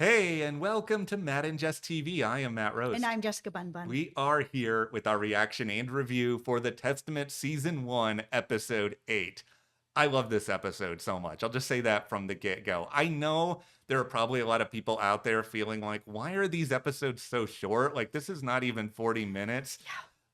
Hey, and welcome to Matt and Jess TV. I am Matt And Rose. I'm Jessica Bun Bun. We are here with our reaction and review for The Testament Season 1, Episode 8. I love this episode so much. I'll just say that from the get-go. I know there are probably a lot of people out there feeling like, why are these episodes so short? Like, this is not even 40 minutes. Yeah.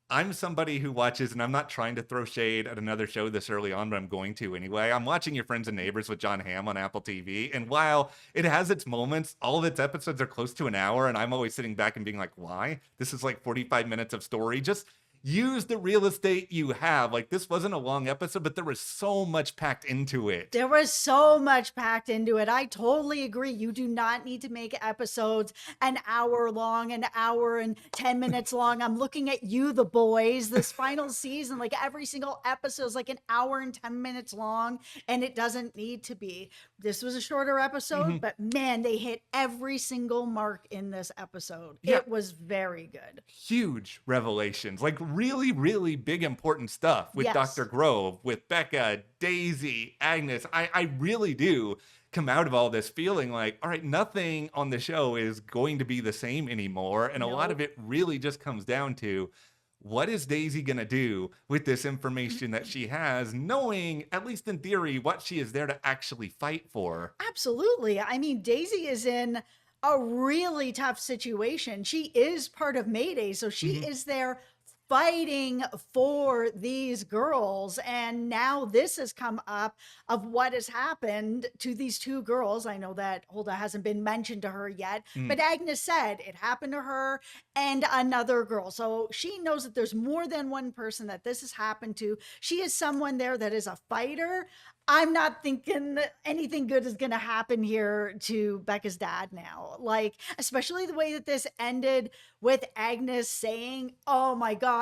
I'm somebody who watches, and I'm not trying to throw shade at another show this early on, but I'm going to anyway. I'm watching Your Friends and Neighbors with John Hamm on Apple TV. And while it has its moments, all of its episodes are close to an hour. And I'm always sitting back and being like, why? This is like 45 minutes of story. Just use the real estate you have. Like, this wasn't a long episode, but there was so much packed into it. There was so much packed into it. I totally agree. You do not need to make episodes an hour long, an hour and 10 minutes long. I'm looking at you, the boys. This final season, like every single episode is like an hour and 10 minutes long, and it doesn't need to be. This was a shorter episode, but man, they hit every single mark in this episode. Yeah. It was very good. Huge revelations, like really, really big, important stuff with Yes. Dr. Grove, with Becca, Daisy, Agnes. I really do come out of all this feeling like, all right, nothing on the show is going to be the same anymore. And a lot of Nope. it really just comes down to what is Daisy going to do with this information that she has, knowing, at least in theory, what she is there to actually fight for. Absolutely. I mean, Daisy is in a really tough situation. She is part of Mayday, so she is there fighting for these girls. And now this has come up of what has happened to these two girls. I know that Hulda hasn't been mentioned to her yet, but Agnes said it happened to her and another girl. So she knows that there's more than one person that this has happened to. She is someone there that is a fighter. I'm not thinking that anything good is going to happen here to Becca's dad now. Like, especially the way that this ended with Agnes saying, oh my God,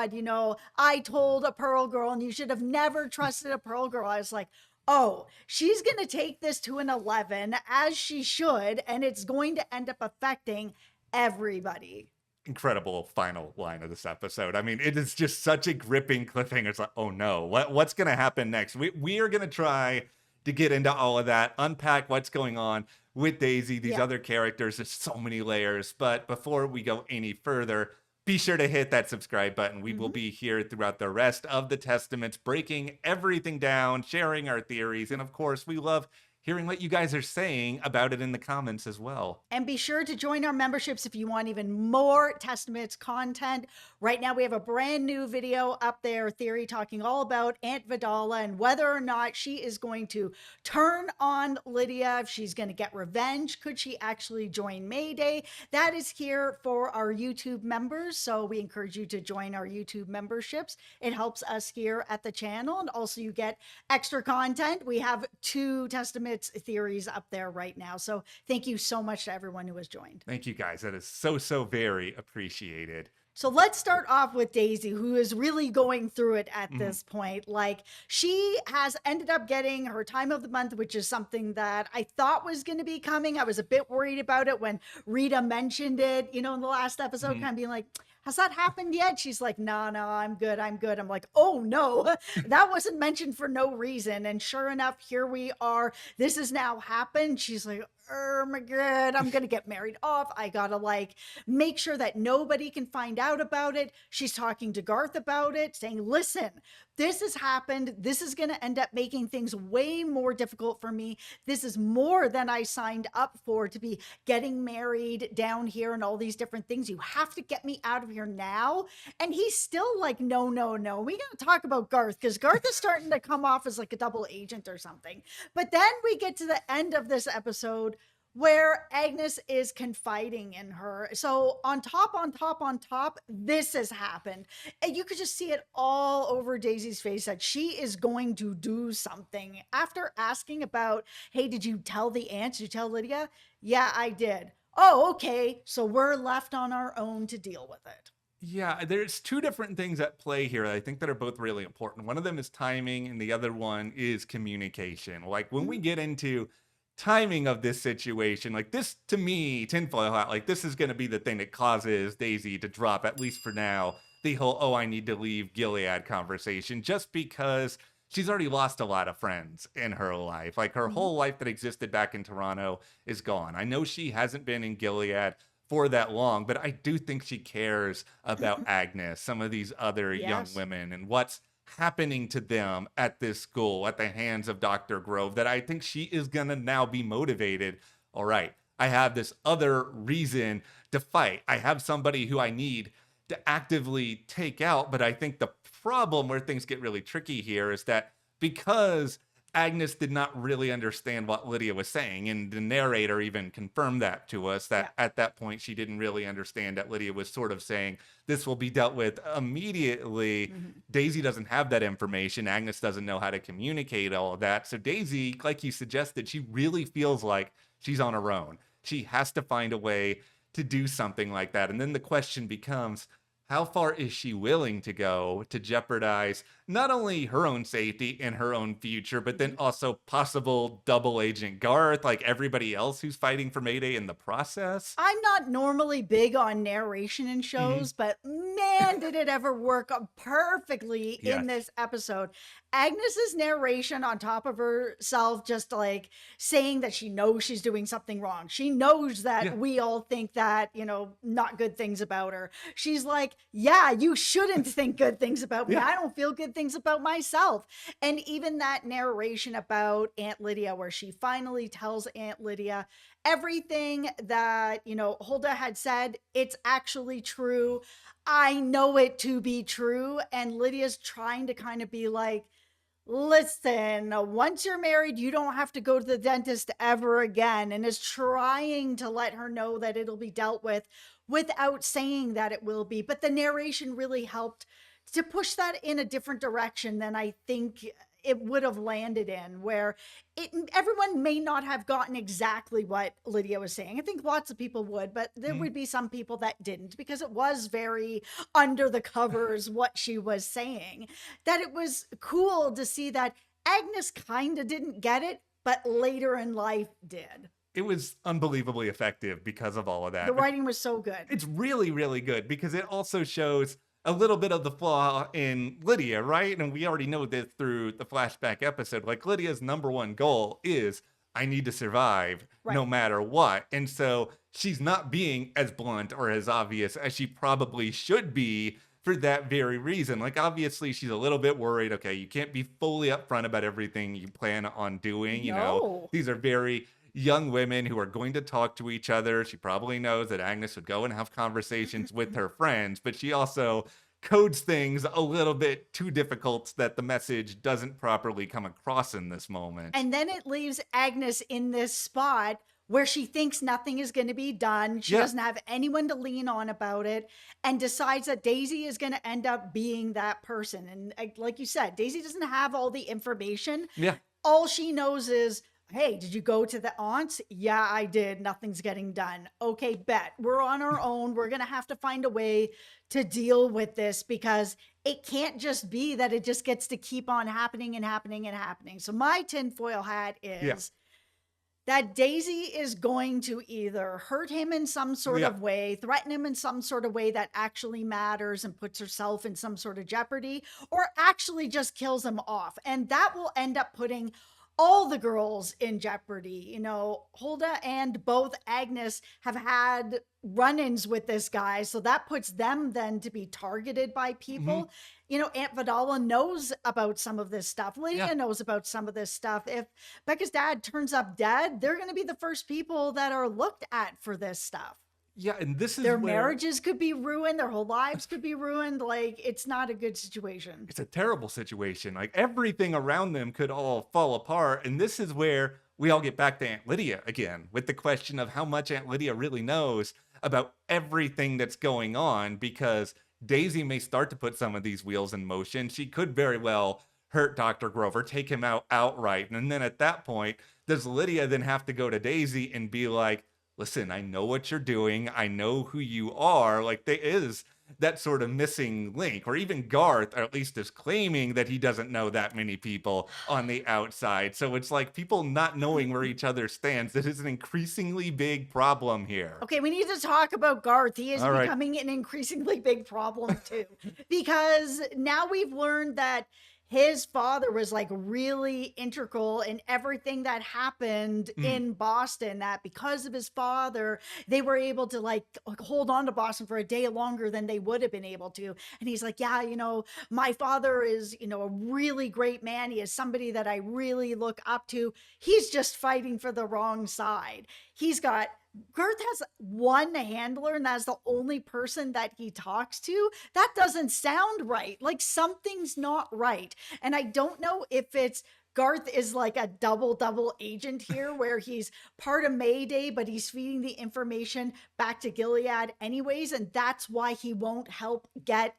I told a Pearl girl and you should have never trusted a Pearl girl. I was like, oh, she's going to take this to an 11 as she should, and it's going to end up affecting everybody. Incredible final line of this episode. I mean, it is just such a gripping cliffhanger. It's like, oh no, what's going to happen next? We are going to try to get into all of that, unpack what's going on with Daisy, these other characters. There's so many layers. But before we go any further, be sure to hit that subscribe button. We will be here throughout the rest of the Testaments, breaking everything down, sharing our theories. And of course, we love hearing what you guys are saying about it in the comments as well. And be sure to join our memberships if you want even more Testaments content. Right now, we have a brand new video up there, Theory, talking all about Aunt Vidala and whether or not she is going to turn on Lydia, if she's going to get revenge. Could she actually join Mayday? That is here for our YouTube members. So we encourage you to join our YouTube memberships. It helps us here at the channel. And also you get extra content. We have 2 Testaments theories up there right now. So thank you so much to everyone who has joined. Thank you guys. That is so very appreciated. So let's start off with Daisy, who is really going through it at this point. Like, she has ended up getting her time of the month, which is something that I thought was going to be coming. I was a bit worried about it when Rita mentioned it, in the last episode, kind of being like, has that happened yet? She's like, no, I'm good. I'm like, oh no, that wasn't mentioned for no reason. And sure enough, here we are. This has now happened. She's like, oh my God, I'm going to get married off. I got to make sure that nobody can find out about it. She's talking to Garth about it, saying, listen, this has happened. This is going to end up making things way more difficult for me. This is more than I signed up for, to be getting married down here and all these different things. You have to get me out of here now. And he's still like, no. We got to talk about Garth, because Garth is starting to come off as like a double agent or something. But then we get to the end of this episode where Agnes is confiding in her. So on top, this has happened. And you could just see it all over Daisy's face that she is going to do something. After asking about, hey, did you tell the aunt? Did you tell Lydia? Yeah, I did. Oh, okay. So we're left on our own to deal with it. Yeah, there's 2 different things at play here that I think that are both really important. One of them is timing, and the other one is communication. Like, when we get into timing of this situation, like, this, to me, tinfoil hat, like, this is going to be the thing that causes Daisy to drop, at least for now, the whole, oh, I need to leave Gilead conversation, just because she's already lost a lot of friends in her life. Like her Mhm. whole life that existed back in Toronto is gone. I know she hasn't been in Gilead for that long, but I do think she cares about Agnes, some of these other young Yes. women, and what's happening to them at this school at the hands of Dr. Grove, that I think she is going to now be motivated. All right, I have this other reason to fight. I have somebody who I need to actively take out. But I think the problem where things get really tricky here is that because Agnes did not really understand what Lydia was saying, and the narrator even confirmed that to us, Yeah. that at that point she didn't really understand that Lydia was sort of saying this will be dealt with immediately. Mhm. Daisy doesn't have that information. Agnes doesn't know how to communicate all of that. So Daisy, like you suggested, she really feels like she's on her own. She has to find a way to do something like that. And then the question becomes, how far is she willing to go to jeopardize not only her own safety and her own future, but then Mhm. also possible double agent Garth, like everybody else who's fighting for Mayday in the process? I'm not normally big on narration in Mhm. shows, but man, did it ever work perfectly in Yes. this episode. Agnes's narration on top of herself, just like saying that she knows she's doing something wrong. She knows that Yeah. we all think that, not good things about her. She's like, yeah, you shouldn't think good things about me. Yeah. I don't feel good things about myself. And even that narration about Aunt Lydia, where she finally tells Aunt Lydia, everything that, Hulda had said, it's actually true. I know it to be true. And Lydia's trying to kind of be like, listen, once you're married, you don't have to go to the dentist ever again. And is trying to let her know that it'll be dealt with without saying that it will be. But the narration really helped to push that in a different direction than I think it would have landed in, where everyone may not have gotten exactly what Lydia was saying. I think lots of people would, but there Mhm. would be some people that didn't, because it was very under the covers what she was saying. That it was cool to see that Agnes kind of didn't get it, but later in life did. It was unbelievably effective because of all of The that. But writing was so good. it's really, really good because it also shows a little bit of the flaw in Lydia, right? And we already know this through the flashback episode. Like, Lydia's number one goal is, I need to survive no Right. matter what. And so she's not being as blunt or as obvious as she probably should be for that very reason. Like, obviously, she's a little bit worried. Okay, you can't be fully upfront about everything you plan on doing. No. These are very young women who are going to talk to each other. She probably knows that Agnes would go and have conversations with her friends, but she also codes things a little bit too difficult that the message doesn't properly come across in this moment. And then it leaves Agnes in this spot where she thinks nothing is going to be done. She Yeah. doesn't have anyone to lean on about it, and decides that Daisy is going to end up being that person. And like you said, Daisy doesn't have all the information. Yeah. All she knows is, hey, did you go to the aunts? Yeah, I did. Nothing's getting done. Okay, bet. We're on our own. We're going to have to find a way to deal with this, because it can't just be that it just gets to keep on happening and happening and happening. So my tinfoil hat Yeah. is that Daisy is going to either hurt him in some sort Yeah. of way, threaten him in some sort of way that actually matters and puts herself in some sort of jeopardy, or actually just kills him off. And that will end up putting all the girls in jeopardy. Hulda and both Agnes have had run-ins with this guy, so that puts them then to be targeted by Mhm. people. Aunt Vidala knows about some of this stuff. Yeah. Lydia knows about some of this stuff. If Becca's dad turns up dead, they're going to be the first people that are looked at for this stuff. Yeah. And this is Their where marriages could be ruined, their whole lives could be ruined. Like, it's not a good situation. it's a terrible situation. Like, everything around them could all fall apart. And this is where we all get back to Aunt Lydia again with the question of how much Aunt Lydia really knows about everything that's going on, because Daisy may start to put some of these wheels in motion. She could very well hurt Dr. Grover, take him out outright. And then at that point, does Lydia then have to go to Daisy and be like, listen, I know what you're doing. I know who you are. Like, there is that sort of missing link, or even Garth, or at least is claiming that he doesn't know that many people on the outside. So it's like people not knowing where each other stands. That is an increasingly big problem here. Okay, we need to talk about Garth. He is All right. becoming an increasingly big problem too, because now we've learned that his father was like really integral in everything that happened Mm. in Boston, that because of his father, they were able to like hold on to Boston for a day longer than they would have been able to. And he's like, yeah, my father is, a really great man. He is somebody that I really look up to. He's just fighting for the wrong side. He's got Girth has one handler, and that's the only person that he talks to. That doesn't sound right. Like something's not right. And I don't know if it's Garth is like a double agent here where he's part of Mayday, but he's feeding the information back to Gilead anyways. And that's why he won't help get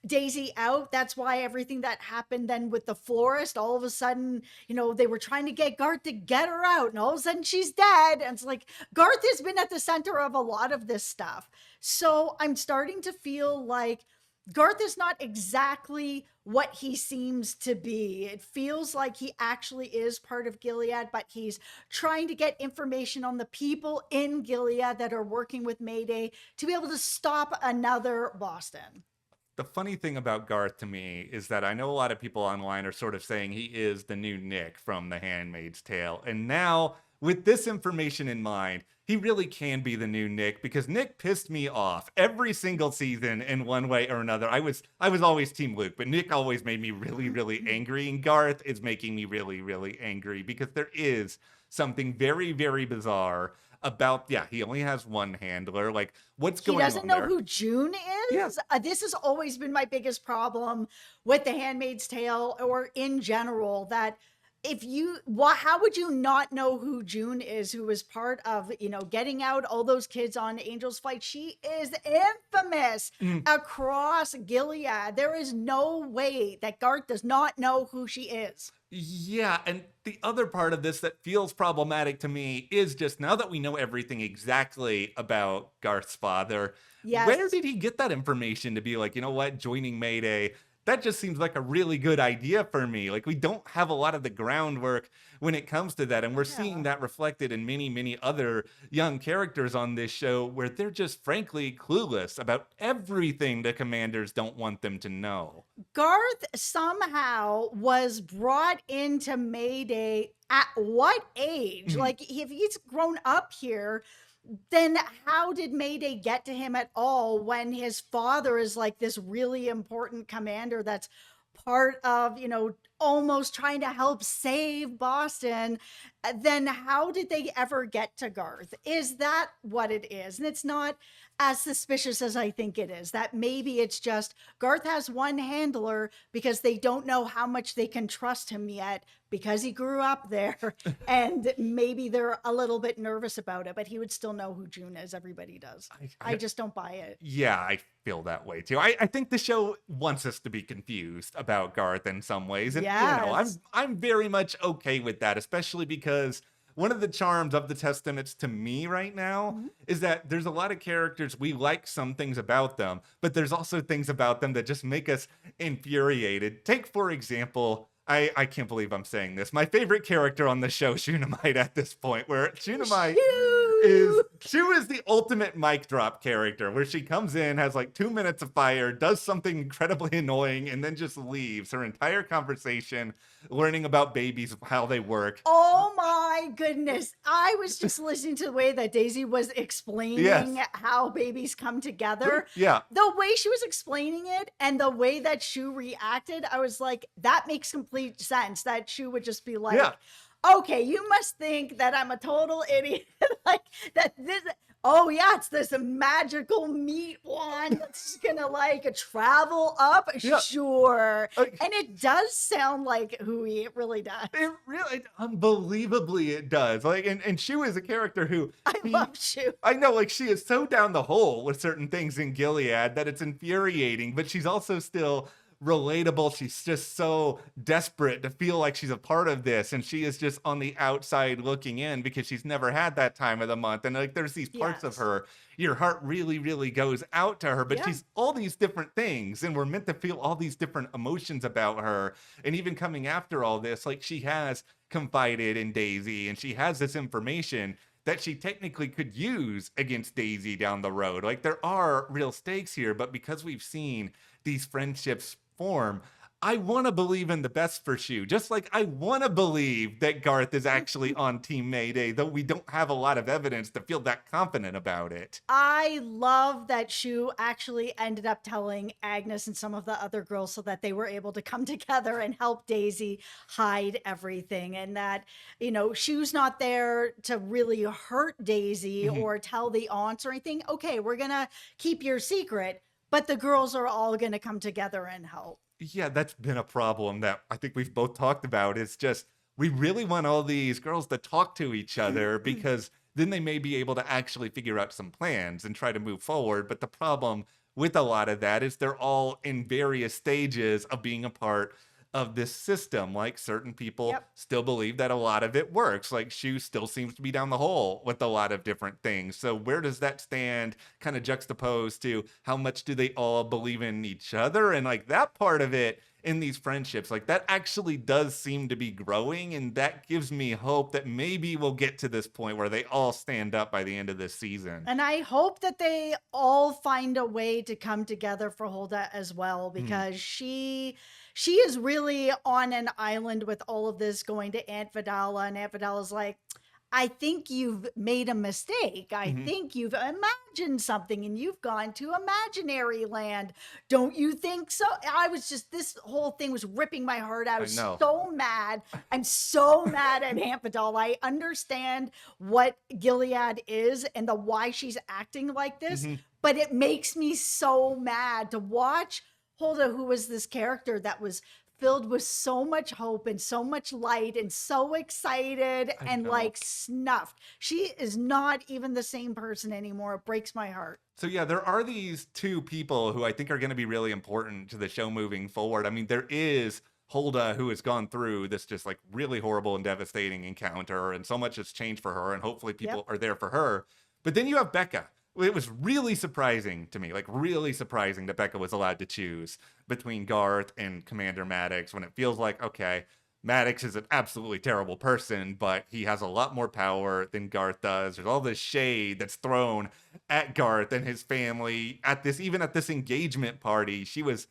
Daisy out. That's why everything that happened then with the florist, all of a sudden, they were trying to get Garth to get her out, and all of a sudden she's dead. And it's like Garth has been at the center of a lot of this stuff. So I'm starting to feel like Garth is not exactly what he seems to be. It feels like he actually is part of Gilead, but he's trying to get information on the people in Gilead that are working with Mayday to be able to stop another Boston. The funny thing about Garth to me is that I know a lot of people online are sort of saying he is the new Nick from The Handmaid's Tale. And now, with this information in mind, he really can be the new Nick, because Nick pissed me off every single season in one way or another. I was always Team Luke, but Nick always made me really, really angry. And Garth is making me really, really angry because there is something very, very bizarre about, yeah, he only has one handler. Like, what's going on there? He doesn't know who June is. Yes. This has always been my biggest problem with The Handmaid's Tale, or in general, that how would you not know who June is, who was part of, getting out all those kids on Angel's Flight? She is infamous across Gilead. There is no way that Garth does not know who she is. Yeah, and the other part of this that feels problematic to me is just now that we know everything exactly about Garth's father, Yes. where did he get that information to be like, you know what, joining Mayday? That just seems like a really good idea for me. Like, we don't have a lot of the groundwork when it comes to that. And we're seeing that reflected in many, many other young characters on this show where they're just frankly clueless about everything the commanders don't want them to know. Garth somehow was brought into Mayday at what age? Like, if he's grown up here, then how did Mayday get to him at all when his father is like this really important commander that's part of, almost trying to help save Boston? Then how did they ever get to Garth? Is that what it is? And it's not as suspicious as I think it is. That maybe it's just Garth has one handler because they don't know how much they can trust him yet because he grew up there, and maybe they're a little bit nervous about it, but he would still know who June is. Everybody does. I just don't buy it. Yeah, I feel that way too. I think the show wants us to be confused about Garth in some ways. And Yes. I'm very much okay with that, especially because one of the charms of the Testaments to me right now is that there's a lot of characters we like some things about them, but there's also things about them that just make us infuriated. Take, for example, I can't believe I'm saying this, my favorite character on the show, Shunammite, at this point, where Shunammite is the ultimate mic drop character, where she comes in, has like 2 minutes of fire, does something incredibly annoying, and then just leaves. Her entire conversation learning about babies, how they work. Oh my goodness. I was just listening to the way that Daisy was explaining how babies come together. Yeah. The way she was explaining it and the way that Shu reacted, I was like, that makes complete sense. That Shu would just be like, okay, you must think that I'm a total idiot. Like that this, oh yeah, it's this magical meat wand that's gonna like travel up. Sure. And it does sound like Hui. It really does. It really, unbelievably, it does. Like, and Shu is a character who I love Shu. I know, like, she is so down the hole with certain things in Gilead that it's infuriating, but she's also still relatable. She's just so desperate to feel like she's a part of this, and she is just on the outside looking in because she's never had that time of the month. And like, there's these parts of her, your heart really, really goes out to her, but she's all these different things, and we're meant to feel all these different emotions about her. And even coming after all this, like, she has confided in Daisy, and she has this information that she technically could use against Daisy down the road. Like, there are real stakes here, but because we've seen these friendships form, I want to believe in the best for Shu, just like I want to believe that Garth is actually on Team Mayday, though we don't have a lot of evidence to feel that confident about it. I love that Shu actually ended up telling Agnes and some of the other girls so that they were able to come together and help Daisy hide everything. And that, Shu's not there to really hurt Daisy Mhm. or tell the aunts or anything. Okay, we're going to keep your secret, but the girls are all going to come together and help. Yeah, that's been a problem that I think we've both talked about. Is just we really want all these girls to talk to each other because then they may be able to actually figure out some plans and try to move forward. But the problem with a lot of that is they're all in various stages of being a part of this system. Like certain people Yep. still believe that a lot of it works. Like Shu still seems to be down the hole with a lot of different things. So where does that stand kind of juxtaposed to how much do they all believe in each other? And like that part of it in these friendships, like that actually does seem to be growing. And that gives me hope that maybe we'll get to this point where they all stand up by the end of this season. And I hope that they all find a way to come together for Hulda as well, Mhm. because she is really on an island with all of this going to Aunt Vidala, and Aunt Vidala's like, I think you've made a mistake. I Mhm. think you've imagined something and you've gone to imaginary land. Don't you think so? This whole thing was ripping my heart out. I I was know. so mad. I'm so mad at Aunt Vidala. I understand what Gilead is and the why she's acting like this, Mhm. but it makes me so mad to watch Hulda, who was this character that was filled with so much hope and so much light and so excited I and know. like snuffed. She is not even the same person anymore. It breaks my heart. So yeah, there are these two people who I think are going to be really important to the show moving forward. I mean, there is Hulda who has gone through this just like really horrible and devastating encounter, and so much has changed for her, and hopefully people Yep. are there for her. But then you have Becca. It was really surprising to me, like really surprising that Becca was allowed to choose between Garth and Commander Maddox when it feels like, okay, Maddox is an absolutely terrible person, but he has a lot more power than Garth does. There's all this shade that's thrown at Garth and his family at this, even at this engagement party. She was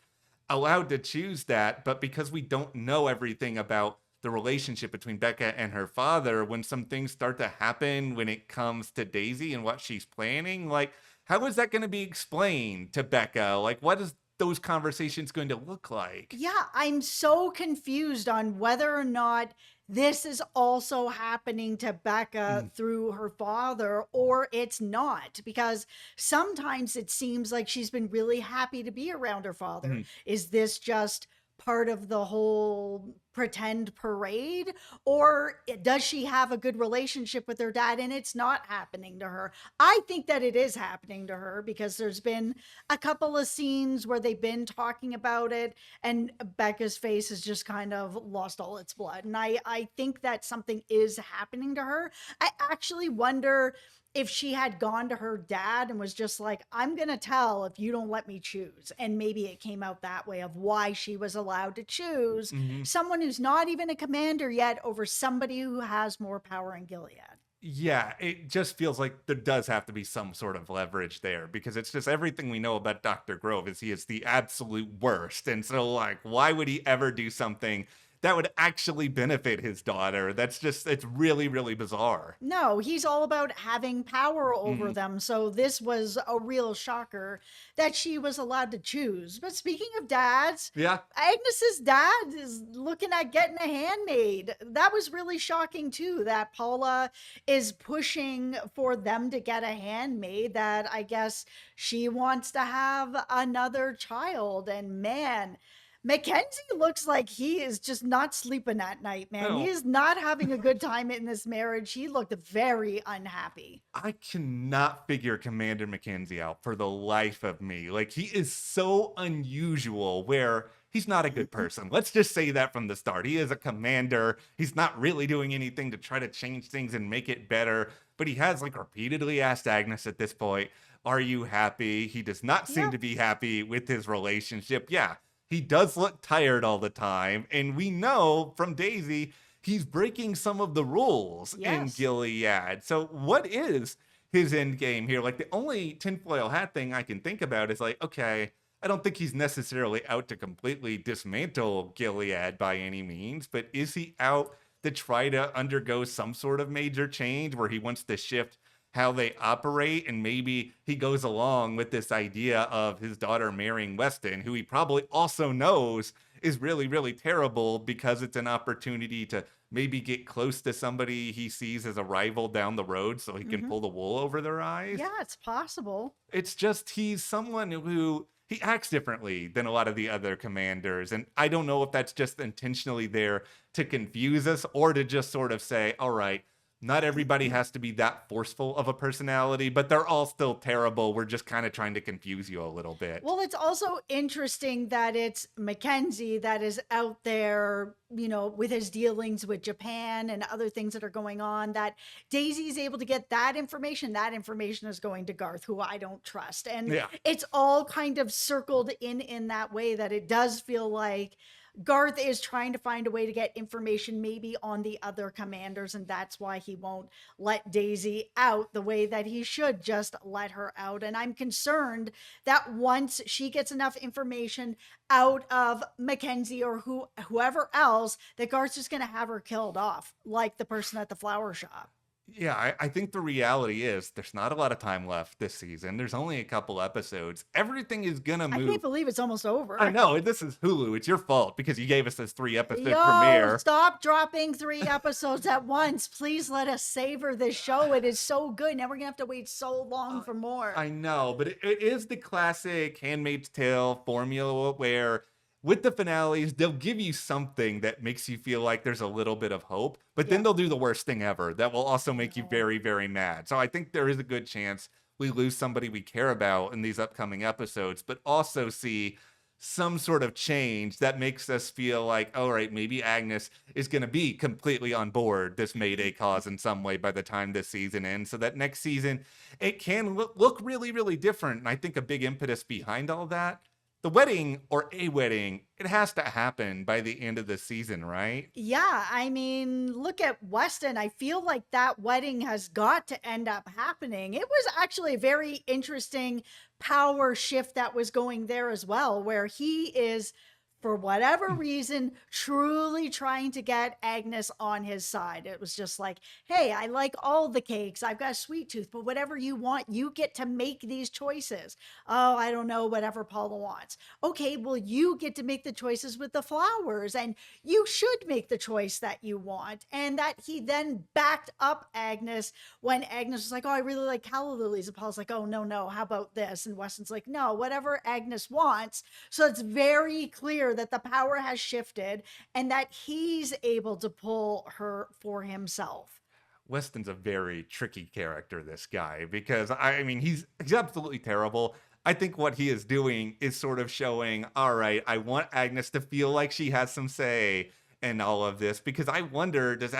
allowed to choose that, but because we don't know everything about the relationship between Becca and her father, when some things start to happen when it comes to Daisy and what she's planning, like how is that going to be explained to Becca? Like what is those conversations going to look like? Yeah, I'm so confused on whether or not this is also happening to Becca Mm, through her father or it's not, because sometimes it seems like she's been really happy to be around her father. mhm. Is this just part of the whole pretend parade, or does she have a good relationship with her dad and it's not happening to her? I think that it is happening to her because there's been a couple of scenes where they've been talking about it and Becca's face has just kind of lost all its blood. And I think that something is happening to her. I actually wonder if she had gone to her dad and was just like, I'm going to tell if you don't let me choose. And maybe it came out that way of why she was allowed to choose Mhm. someone who's not even a commander yet over somebody who has more power in Gilead. Yeah, it just feels like there does have to be some sort of leverage there because it's just everything we know about Dr. Grove is he is the absolute worst. And so, like, why would he ever do something that would actually benefit his daughter? That's just, it's really, really bizarre. No, he's all about having power over Mhm. them. So this was a real shocker that she was allowed to choose. But speaking of dads, Yeah. Agnes's dad is looking at getting a handmaid. That was really shocking too, that Paula is pushing for them to get a handmaid, that I guess she wants to have another child. And man, Mackenzie looks like he is just not sleeping at night, man. He No, is not having a good time in this marriage. He looked very unhappy. I cannot figure Commander Mackenzie out for the life of me. Like, he is so unusual where he's not a good person. Let's just say that from the start. He is a commander. He's not really doing anything to try to change things and make it better. But he has, like, repeatedly asked Agnes at this point, are you happy? He does not seem Yep. to be happy with his relationship. Yeah, he does look tired all the time. And we know from Daisy he's breaking some of the rules in Yes. Gilead. So what is his end game here? Like the only tinfoil hat thing I can think about is like, okay, I don't think he's necessarily out to completely dismantle Gilead by any means, but is he out to try to undergo some sort of major change where he wants to shift how they operate? And maybe he goes along with this idea of his daughter marrying Weston, who he probably also knows is really, really terrible because it's an opportunity to maybe get close to somebody he sees as a rival down the road so he can Hmm. pull the wool over their eyes. Yeah, it's possible. It's just he's someone who he acts differently than a lot of the other commanders. And I don't know if that's just intentionally there to confuse us or to just sort of say, all right, not everybody has to be that forceful of a personality, but they're all still terrible. We're just kind of trying to confuse you a little bit. Well, it's also interesting that it's Mackenzie that is out there, with his dealings with Japan and other things that are going on, that Daisy is able to get that information. That information is going to Garth, who I don't trust. And Yeah. it's all kind of circled in that way that it does feel like Garth is trying to find a way to get information maybe on the other commanders, and that's why he won't let Daisy out the way that he should just let her out. And I'm concerned that once she gets enough information out of Mackenzie or whoever else, that Garth's just going to have her killed off, like the person at the flower shop. Yeah, I think the reality is there's not a lot of time left this season. There's only a couple episodes. Everything is gonna I move. can't believe it's almost I over. know, this is Hulu. It's your fault because you gave us this 3 episode Yo, premiere. stop dropping 3 episodes at once. Please let us savor this show. It is so good. Now we're gonna have to wait so long for more. I know, but it is the classic Handmaid's Tale formula where with the finales, they'll give you something that makes you feel like there's a little bit of hope, but then Yeah. they'll do the worst thing ever that will also make you No. very, very mad. So I think there is a good chance we lose somebody we care about in these upcoming episodes, but also see some sort of change that makes us feel like, all right, maybe Agnes is going to be completely on board this Mayday cause in some way by the time this season ends, so that next season it can look really, really different. And I think a big impetus behind all that, the wedding or a wedding, it has to happen by the end of the season, right? Yeah, I mean, look at Weston. I feel like that wedding has got to end up happening. It was actually a very interesting power shift that was going there as well, where he is, for whatever reason, truly trying to get Agnes on his side. It was just like, hey, I like all the cakes. I've got a sweet tooth, but whatever you want, you get to make these choices. Oh, I don't know, whatever Paula wants. Okay, well, you get to make the choices with the flowers, and you should make the choice that you want. And that he then backed up Agnes when Agnes was like, oh, I really like calla lilies. And Paul's like, oh, no, no, how about this? And Weston's like, no, whatever Agnes wants. So it's very clear that the power has shifted and that he's able to pull her for himself. Weston's a very tricky character, this guy, because I mean, he's absolutely terrible. I think what he is doing is sort of showing, all right, I want Agnes to feel like she has some say in all of this, because I wonder, does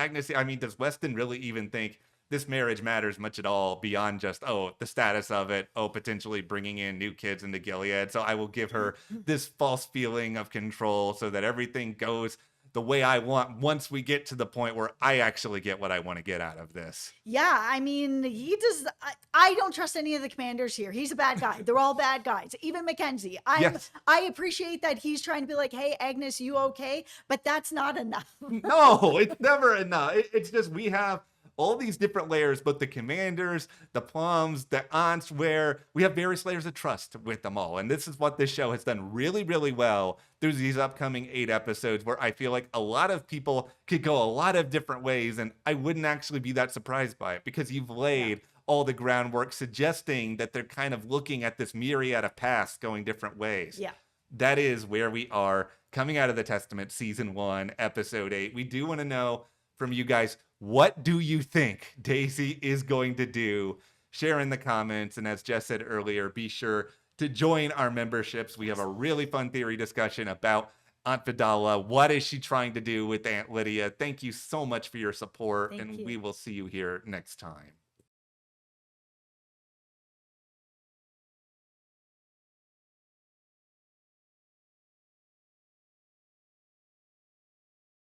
Weston really even think this marriage matters much at all beyond just, oh, the status of it, oh, potentially bringing in new kids into Gilead. So I will give her this false feeling of control so that everything goes the way I want once we get to the point where I actually get what I want to get out of this. Yeah, I mean, he does. I don't trust any of the commanders here. He's a bad guy. They're all bad guys. Even Mackenzie. Yes. I appreciate that he's trying to be like, hey, Agnes, you okay? But that's not enough. No, it's never enough. It's just we have all these different layers, but the commanders, the plums, the aunts, where we have various layers of trust with them all. And this is what this show has done really, really well through these upcoming 8 episodes, where I feel like a lot of people could go a lot of different ways. And I wouldn't actually be that surprised by it because you've laid all the groundwork suggesting that they're kind of looking at this myriad of paths going different ways. Yeah. That is where we are coming out of the Testament, season 1, episode 8. We do want to know from you guys, what do you think Daisy is going to do? Share in the comments. And as Jess said earlier, be sure to join our memberships. We have a really fun theory discussion about Aunt Vidala. What is she trying to do with Aunt Lydia? Thank you so much for your support, Thank and you. we will see you here next time.